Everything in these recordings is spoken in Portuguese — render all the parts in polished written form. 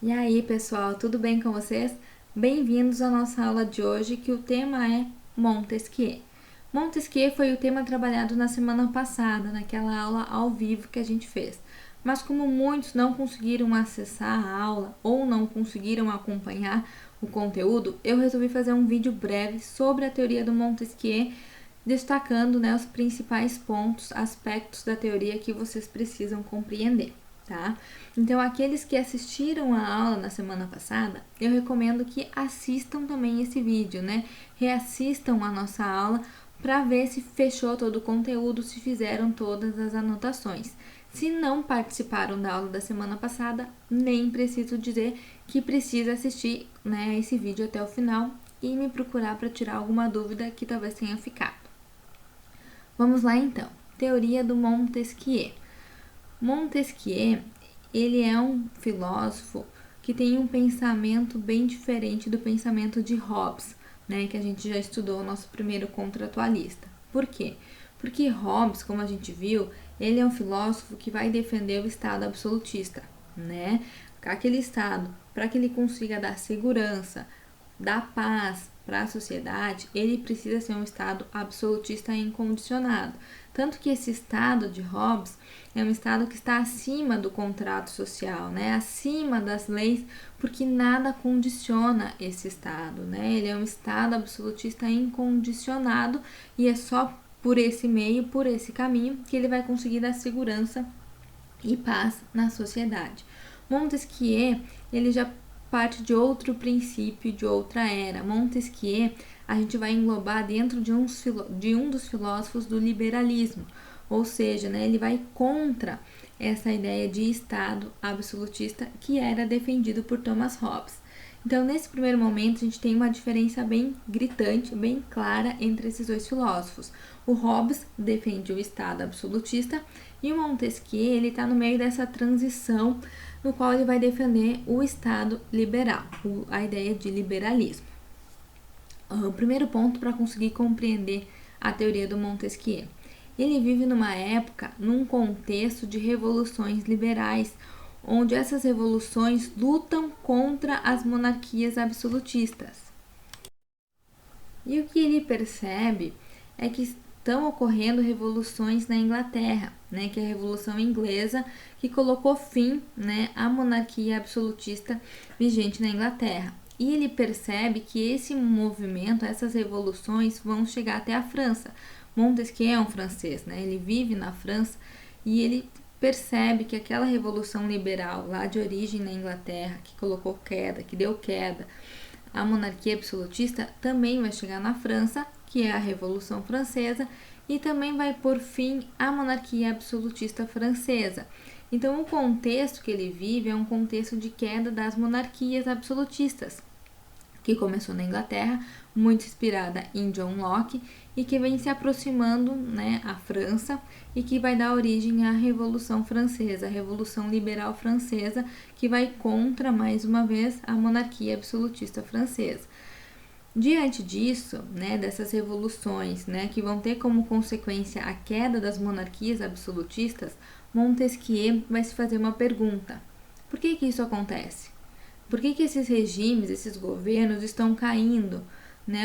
E aí, pessoal, tudo bem com vocês? Bem-vindos à nossa aula de hoje, que o tema é Montesquieu. Montesquieu foi o tema trabalhado na semana passada, naquela aula ao vivo que a gente fez. Mas como muitos não conseguiram acessar a aula ou não conseguiram acompanhar o conteúdo, eu resolvi fazer um vídeo breve sobre a teoria do Montesquieu, destacando, os principais pontos, aspectos da teoria que vocês precisam compreender. Tá? Então, aqueles que assistiram a aula na semana passada, eu recomendo que assistam também esse vídeo, né? Reassistam a nossa aula para ver se fechou todo o conteúdo, se fizeram todas as anotações. Se não participaram da aula da semana passada, nem preciso dizer que precisa assistir, esse vídeo até o final e me procurar para tirar alguma dúvida que talvez tenha ficado. Vamos lá então. Teoria do Montesquieu. Montesquieu, ele é um filósofo que tem um pensamento bem diferente do pensamento de Hobbes, que a gente já estudou, o nosso primeiro contratualista. Por quê? Porque Hobbes, como a gente viu, ele é um filósofo que vai defender o Estado absolutista, Aquele Estado, para que ele consiga dar segurança, dar paz para a sociedade, ele precisa ser um Estado absolutista e incondicionado. Tanto que esse Estado de Hobbes é um Estado que está acima do contrato social, acima das leis, porque nada condiciona esse Estado. Ele é um Estado absolutista incondicionado e é só por esse meio, por esse caminho, que ele vai conseguir dar segurança e paz na sociedade. Montesquieu, ele já parte de outro princípio, de outra era. Montesquieu, a gente vai englobar dentro de um dos filósofos do liberalismo, ou seja, ele vai contra essa ideia de Estado absolutista que era defendido por Thomas Hobbes. Então, nesse primeiro momento, a gente tem uma diferença bem gritante, bem clara entre esses dois filósofos. O Hobbes defende o Estado absolutista e o Montesquieu, ele está no meio dessa transição no qual ele vai defender o Estado liberal, a ideia de liberalismo. O primeiro ponto para conseguir compreender a teoria do Montesquieu. Ele vive numa época, num contexto de revoluções liberais, onde essas revoluções lutam contra as monarquias absolutistas. E o que ele percebe é que estão ocorrendo revoluções na Inglaterra, que é a Revolução Inglesa, que colocou fim, à monarquia absolutista vigente na Inglaterra. E ele percebe que esse movimento, essas revoluções vão chegar até a França. Montesquieu é um francês, ele vive na França e ele percebe que aquela revolução liberal lá de origem na Inglaterra, que colocou queda, que deu queda à monarquia absolutista, também vai chegar na França, que é a Revolução Francesa, e também vai pôr fim à monarquia absolutista francesa. Então, o contexto que ele vive é um contexto de queda das monarquias absolutistas, que começou na Inglaterra, muito inspirada em John Locke, e que vem se aproximando, à França, e que vai dar origem à Revolução Francesa, a Revolução Liberal Francesa, que vai contra, mais uma vez, a monarquia absolutista francesa. Diante disso, dessas revoluções, que vão ter como consequência a queda das monarquias absolutistas, Montesquieu vai se fazer uma pergunta: por que isso acontece? Por que esses regimes, esses governos estão caindo?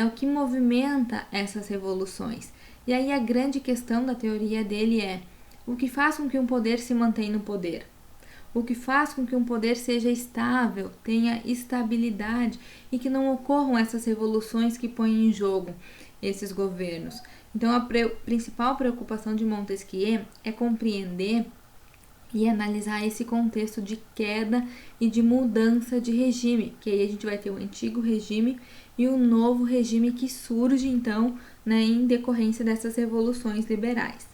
O que movimenta essas revoluções? E aí a grande questão da teoria dele é: o que faz com que um poder se mantenha no poder? O que faz com que um poder seja estável, tenha estabilidade e que não ocorram essas revoluções que põem em jogo esses governos. Então, a principal preocupação de Montesquieu é compreender e analisar esse contexto de queda e de mudança de regime, que aí a gente vai ter o antigo regime e o novo regime que surge, então, em decorrência dessas revoluções liberais.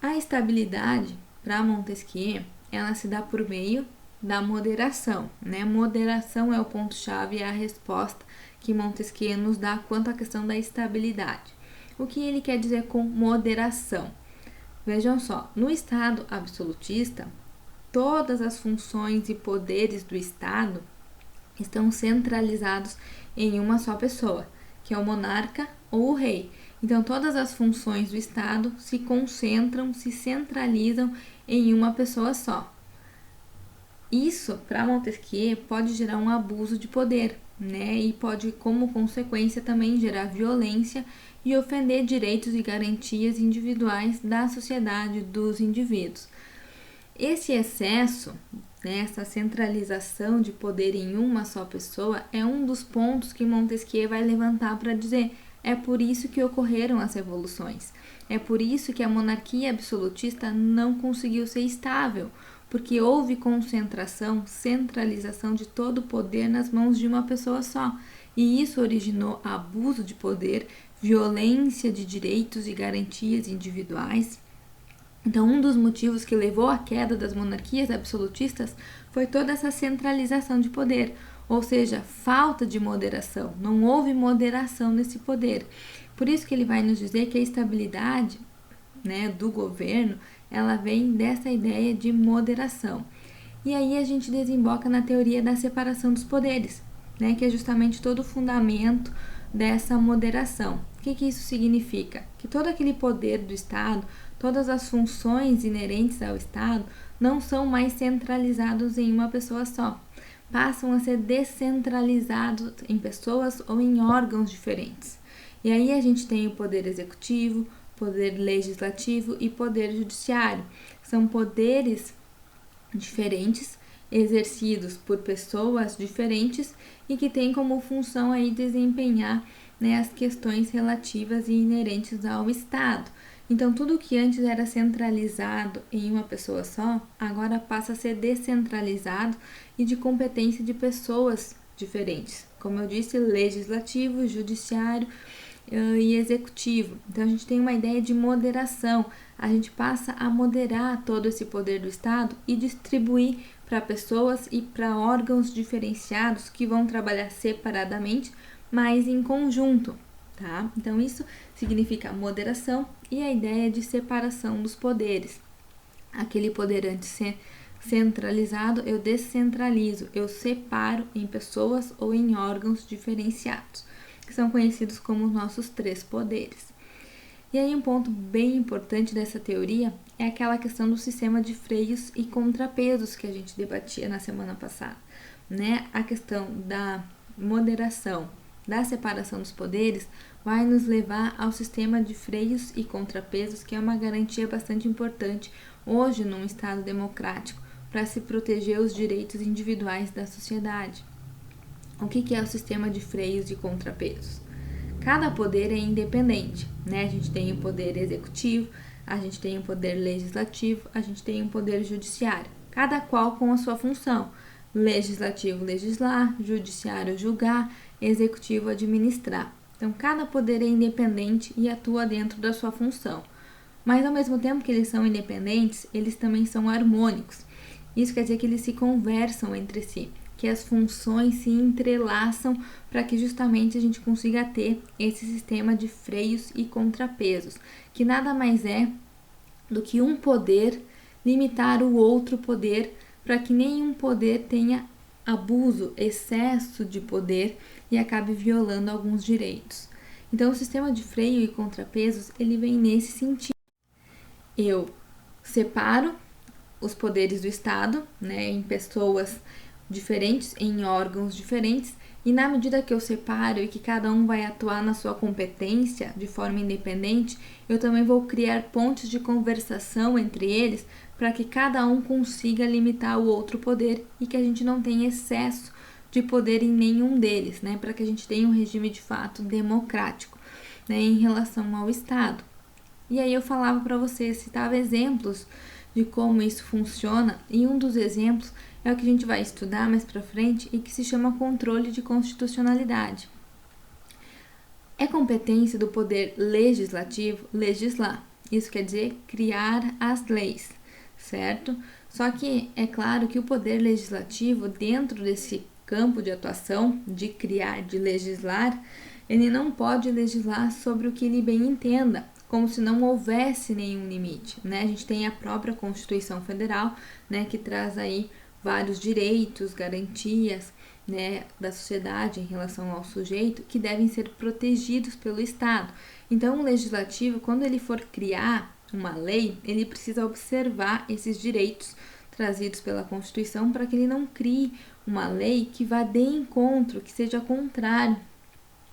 A estabilidade, para Montesquieu, ela se dá por meio da moderação, Moderação é o ponto-chave, é a resposta que Montesquieu nos dá quanto à questão da estabilidade. O que ele quer dizer com moderação? Vejam só, no Estado absolutista, todas as funções e poderes do Estado estão centralizados em uma só pessoa, que é o monarca ou o rei. Então, todas as funções do Estado se concentram, se centralizam em uma pessoa só. Isso, para Montesquieu, pode gerar um abuso de poder, né? E pode, como consequência, também gerar violência e ofender direitos e garantias individuais da sociedade, dos indivíduos. Esse excesso, né, essa centralização de poder em uma só pessoa, é um dos pontos que Montesquieu vai levantar para dizer: é por isso que ocorreram as revoluções. É por isso que a monarquia absolutista não conseguiu ser estável, porque houve concentração, centralização de todo o poder nas mãos de uma pessoa só. E isso originou abuso de poder, violência de direitos e garantias individuais. Então, um dos motivos que levou à queda das monarquias absolutistas foi toda essa centralização de poder, ou seja, falta de moderação. Não houve moderação nesse poder. Por isso que ele vai nos dizer que a estabilidade, né, do governo, ela vem dessa ideia de moderação. E aí a gente desemboca na teoria da separação dos poderes, né, que é justamente todo o fundamento dessa moderação. O que isso significa? Que todo aquele poder do Estado, todas as funções inerentes ao Estado não são mais centralizados em uma pessoa só. Passam a ser descentralizados em pessoas ou em órgãos diferentes. E aí a gente tem o poder executivo, poder legislativo e poder judiciário. São poderes diferentes, exercidos por pessoas diferentes e que têm como função aí desempenhar, né, as questões relativas e inerentes ao Estado. Então, tudo que antes era centralizado em uma pessoa só, agora passa a ser descentralizado e de competência de pessoas diferentes. Como eu disse, legislativo, judiciário e executivo. Então, a gente tem uma ideia de moderação. A gente passa a moderar todo esse poder do Estado e distribuir para pessoas e para órgãos diferenciados que vão trabalhar separadamente, mas em conjunto. Tá? Então, isso significa moderação e a ideia de separação dos poderes. Aquele poder antes centralizado, eu descentralizo, eu separo em pessoas ou em órgãos diferenciados, que são conhecidos como os nossos três poderes. E aí um ponto bem importante dessa teoria é aquela questão do sistema de freios e contrapesos que a gente debatia na semana passada, né? A questão da moderação, da separação dos poderes, vai nos levar ao sistema de freios e contrapesos, que é uma garantia bastante importante hoje num Estado democrático para se proteger os direitos individuais da sociedade. O que é o sistema de freios e contrapesos? Cada poder é independente, né? A gente tem o poder executivo, a gente tem o poder legislativo, a gente tem o poder judiciário, cada qual com a sua função. Legislativo, legislar, judiciário, julgar, executivo, administrar. Então, cada poder é independente e atua dentro da sua função. Mas, ao mesmo tempo que eles são independentes, eles também são harmônicos. Isso quer dizer que eles se conversam entre si, que as funções se entrelaçam para que justamente a gente consiga ter esse sistema de freios e contrapesos, que nada mais é do que um poder limitar o outro poder para que nenhum poder tenha abuso, excesso de poder e acabe violando alguns direitos. Então, o sistema de freio e contrapesos, ele vem nesse sentido. Eu separo os poderes do Estado, né, em pessoas diferentes, em órgãos diferentes, e na medida que eu separo e que cada um vai atuar na sua competência de forma independente, eu também vou criar pontes de conversação entre eles para que cada um consiga limitar o outro poder e que a gente não tenha excesso de poder em nenhum deles, né, para que a gente tenha um regime de fato democrático, né, em relação ao Estado. E aí eu falava para você, citava exemplos de como isso funciona, e um dos exemplos é o que a gente vai estudar mais para frente e que se chama controle de constitucionalidade. É competência do poder legislativo legislar. Isso quer dizer criar as leis, certo? Só que é claro que o poder legislativo, dentro desse campo de atuação, de criar, de legislar, ele não pode legislar sobre o que ele bem entenda, como se não houvesse nenhum limite, né? A gente tem a própria Constituição Federal, né, que traz aí vários direitos, garantias, né, da sociedade em relação ao sujeito que devem ser protegidos pelo Estado. Então, o legislativo, quando ele for criar uma lei, ele precisa observar esses direitos trazidos pela Constituição para que ele não crie uma lei que vá de encontro, que seja contrário,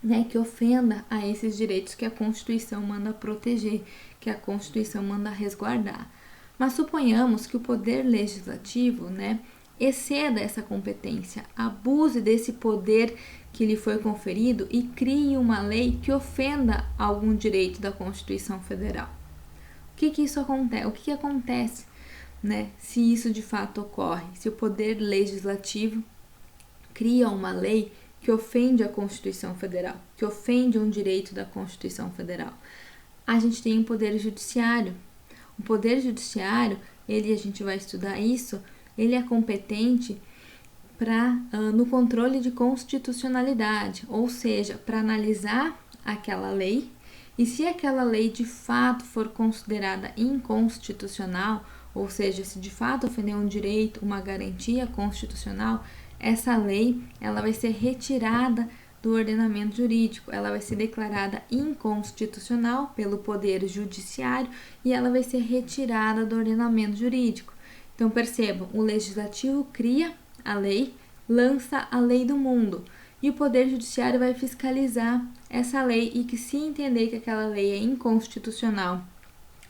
né, que ofenda a esses direitos que a Constituição manda proteger, que a Constituição manda resguardar. Mas suponhamos que o poder legislativo, né, exceda essa competência, abuse desse poder que lhe foi conferido e crie uma lei que ofenda algum direito da Constituição Federal. O que isso acontece? O que acontece, né, se isso de fato ocorre? Se o poder legislativo cria uma lei que ofende a Constituição Federal, que ofende um direito da Constituição Federal. A gente tem um poder judiciário. O poder judiciário, a gente vai estudar isso, ele é competente no controle de constitucionalidade, ou seja, para analisar aquela lei, e se aquela lei de fato for considerada inconstitucional, ou seja, se de fato ofender um direito, uma garantia constitucional, essa lei ela vai ser retirada do ordenamento jurídico, ela vai ser declarada inconstitucional pelo Poder Judiciário e ela vai ser retirada do ordenamento jurídico. Então percebam, o Legislativo cria a lei, lança a lei do mundo e o Poder Judiciário vai fiscalizar essa lei e que se entender que aquela lei é inconstitucional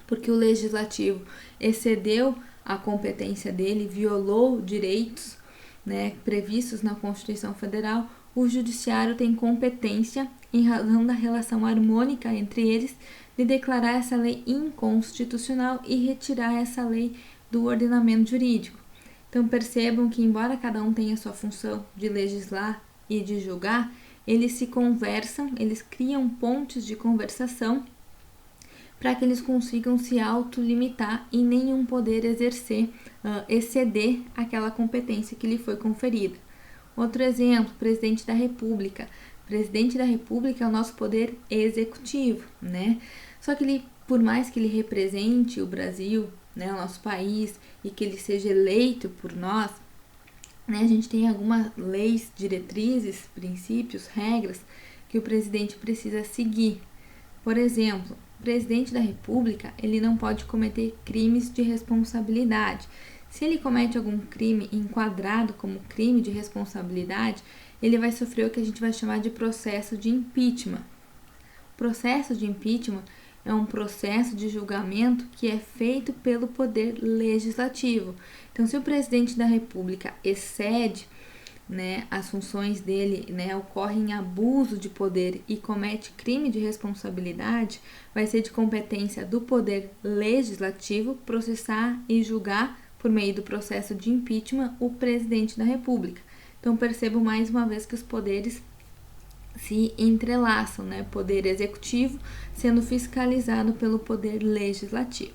porque o Legislativo excedeu a competência dele, violou direitos, né, previstos na Constituição Federal, o Judiciário tem competência, em razão da relação harmônica entre eles, de declarar essa lei inconstitucional e retirar essa lei do ordenamento jurídico. Então percebam que, embora cada um tenha sua função de legislar e de julgar, eles se conversam, eles criam pontes de conversação para que eles consigam se autolimitar e nenhum poder exceder aquela competência que lhe foi conferida. Outro exemplo, presidente da República. O presidente da República é o nosso poder executivo, né? Só que ele, por mais que ele represente o Brasil, né, o nosso país, e que ele seja eleito por nós, né, a gente tem algumas leis, diretrizes, princípios, regras que o presidente precisa seguir. Por exemplo, o presidente da República, ele não pode cometer crimes de responsabilidade. Se ele comete algum crime enquadrado como crime de responsabilidade, ele vai sofrer o que a gente vai chamar de processo de impeachment. O processo de impeachment é um processo de julgamento que é feito pelo Poder Legislativo. Então, se o presidente da República excede, né, as funções dele, né, ocorre em abuso de poder e comete crime de responsabilidade, vai ser de competência do Poder Legislativo processar e julgar por meio do processo de impeachment o presidente da República. Então percebam mais uma vez que os poderes se entrelaçam, né? Poder executivo sendo fiscalizado pelo poder legislativo,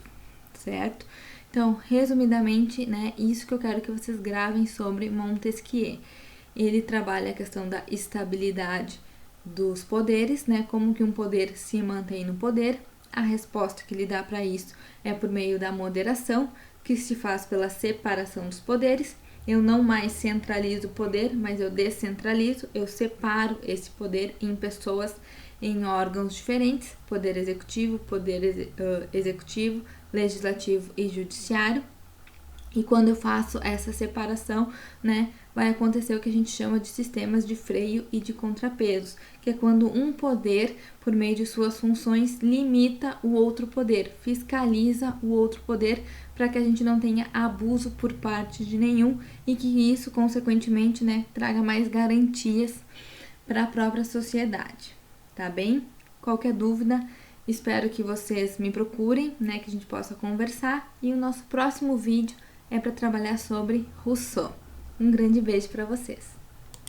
certo? Então, resumidamente, né, isso que eu quero que vocês gravem sobre Montesquieu. Ele trabalha a questão da estabilidade dos poderes, né? Como que um poder se mantém no poder. A resposta que ele dá para isso é por meio da moderação, que se faz pela separação dos poderes. Eu não mais centralizo o poder, mas eu descentralizo, eu separo esse poder em pessoas, em órgãos diferentes, poder executivo, legislativo e judiciário. E quando eu faço essa separação, né, vai acontecer o que a gente chama de sistemas de freio e de contrapesos, que é quando um poder, por meio de suas funções, limita o outro poder, fiscaliza o outro poder, para que a gente não tenha abuso por parte de nenhum e que isso, consequentemente, né, traga mais garantias para a própria sociedade, tá bem? Qualquer dúvida, espero que vocês me procurem, né, que a gente possa conversar, e o nosso próximo vídeo é para trabalhar sobre Rousseau. Um grande beijo para vocês!